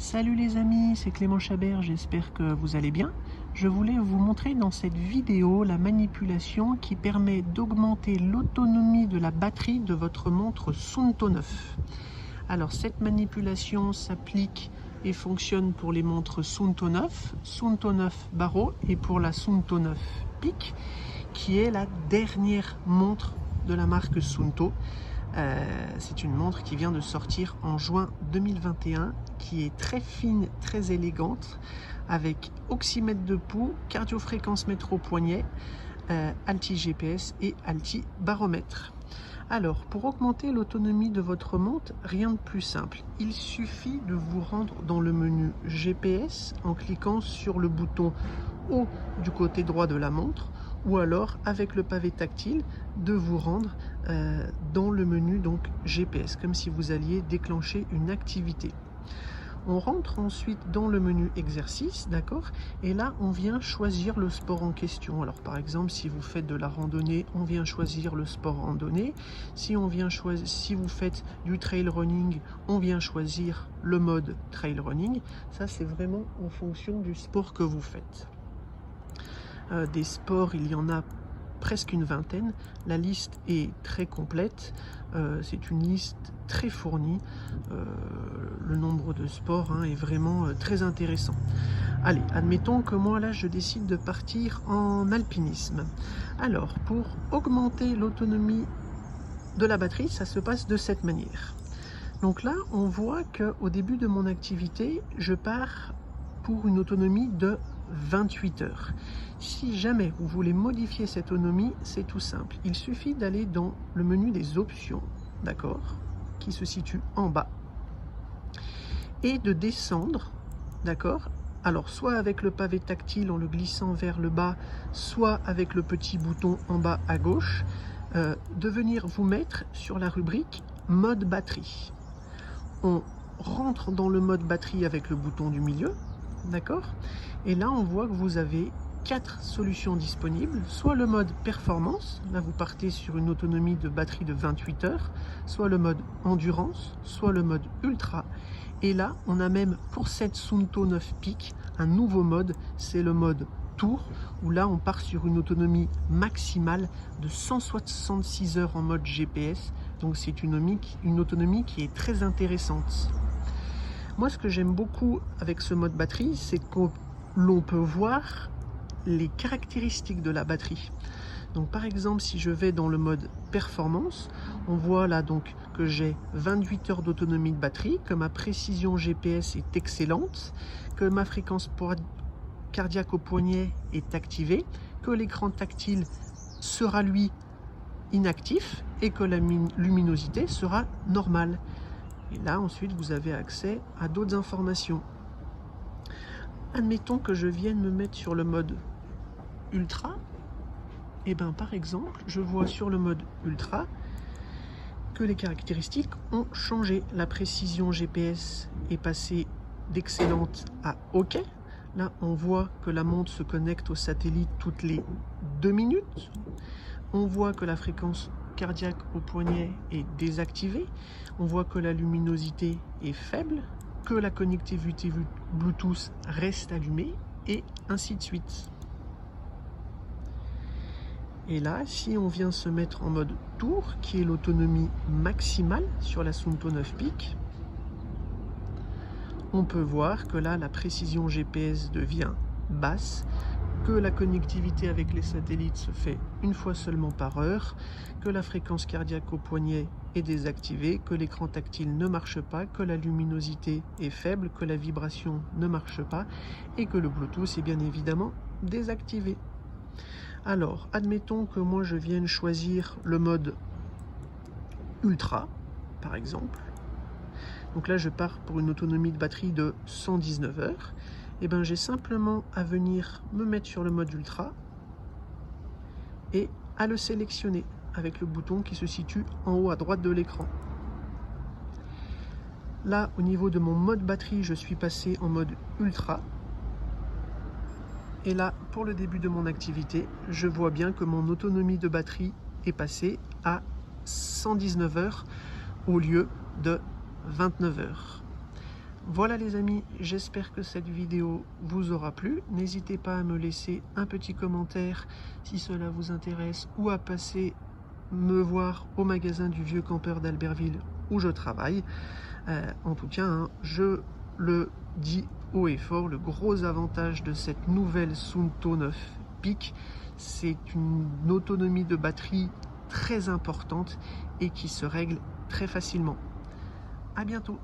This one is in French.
Salut les amis, c'est Clément Chabert, j'espère que vous allez bien. Je voulais vous montrer dans cette vidéo la manipulation qui permet d'augmenter l'autonomie de la batterie de votre montre Suunto 9. Alors cette manipulation s'applique et fonctionne pour les montres Suunto 9 Barreau et pour la Suunto 9 Peak, qui est la dernière montre de la marque Suunto. C'est une montre qui vient de sortir en juin 2021, qui est très fine, très élégante, avec oxymètre de pouls, cardiofréquence mètre au poignet, alti-GPS et alti-baromètre. Alors, pour augmenter l'autonomie de votre montre, rien de plus simple. Il suffit de vous rendre dans le menu GPS en cliquant sur le bouton haut du côté droit de la montre, ou alors avec le pavé tactile de vous rendre dans le menu donc GPS, comme si vous alliez déclencher une activité. On rentre ensuite dans le menu exercice, d'accord, et là on vient choisir le sport en question. Alors par exemple, si vous faites de la randonnée, on vient choisir le sport randonnée. Si vous faites du trail running, on vient choisir le mode trail running. Ça c'est vraiment en fonction du sport que vous faites. Des sports, il y en a presque une vingtaine. La liste est très complète. C'est une liste très fournie. Le nombre de sports est vraiment très intéressant. Allez, admettons que moi là je décide de partir en alpinisme. Alors, pour augmenter l'autonomie de la batterie, ça se passe de cette manière. Donc là, on voit qu'au début de mon activité, je pars pour une autonomie de 28 heures. Si jamais vous voulez modifier cette autonomie, c'est tout simple. Il suffit d'aller dans le menu des options, d'accord, qui se situe en bas, et de descendre, d'accord. Alors, soit avec le pavé tactile en le glissant vers le bas, soit avec le petit bouton en bas à gauche, de venir vous mettre sur la rubrique mode batterie. On rentre dans le mode batterie avec le bouton du milieu, d'accord, et là on voit que vous avez 4 solutions disponibles, soit le mode performance, là vous partez sur une autonomie de batterie de 28 heures, soit le mode endurance, soit le mode ultra, et là on a même pour cette Suunto 9 Peak un nouveau mode, c'est le mode tour, où là on part sur une autonomie maximale de 166 heures en mode GPS, donc c'est une autonomie qui est très intéressante. Moi, ce que j'aime beaucoup avec ce mode batterie, c'est que l'on peut voir les caractéristiques de la batterie. Donc par exemple, si je vais dans le mode performance, on voit là donc que j'ai 28 heures d'autonomie de batterie, que ma précision GPS est excellente, que ma fréquence cardiaque au poignet est activée, que l'écran tactile sera lui inactif et que la luminosité sera normale. Et là, ensuite, vous avez accès à d'autres informations. Admettons que je vienne me mettre sur le mode ultra. Et bien, par exemple, je vois sur le mode ultra que les caractéristiques ont changé. La précision GPS est passée d'excellente à OK. Là, on voit que la montre se connecte au satellite toutes les 2 minutes. On voit que la fréquence cardiaque au poignet est désactivée. On voit que la luminosité est faible, que la connectivité Bluetooth reste allumée, et ainsi de suite. Et là, si on vient se mettre en mode tour, qui est l'autonomie maximale sur la Suunto 9 Peak, on peut voir que là, la précision GPS devient basse, que la connectivité avec les satellites se fait une fois seulement par heure, que la fréquence cardiaque au poignet est désactivée, que l'écran tactile ne marche pas, que la luminosité est faible, que la vibration ne marche pas et que le Bluetooth est bien évidemment désactivé. Alors, admettons que moi je vienne choisir le mode ultra, par exemple. Donc là, je pars pour une autonomie de batterie de 119 heures. Et bien, j'ai simplement à venir me mettre sur le mode ultra et à le sélectionner avec le bouton qui se situe en haut à droite de l'écran. Là, au niveau de mon mode batterie, je suis passé en mode ultra. Et là, pour le début de mon activité, je vois bien que mon autonomie de batterie est passée à 119 heures au lieu de 29 heures. Voilà les amis, j'espère que cette vidéo vous aura plu. N'hésitez pas à me laisser un petit commentaire si cela vous intéresse ou à passer me voir au magasin du Vieux Campeur d'Albertville où je travaille. En tout cas, hein, je le dis haut et fort, le gros avantage de cette nouvelle Suunto 9 Peak, c'est une autonomie de batterie très importante et qui se règle très facilement. À bientôt.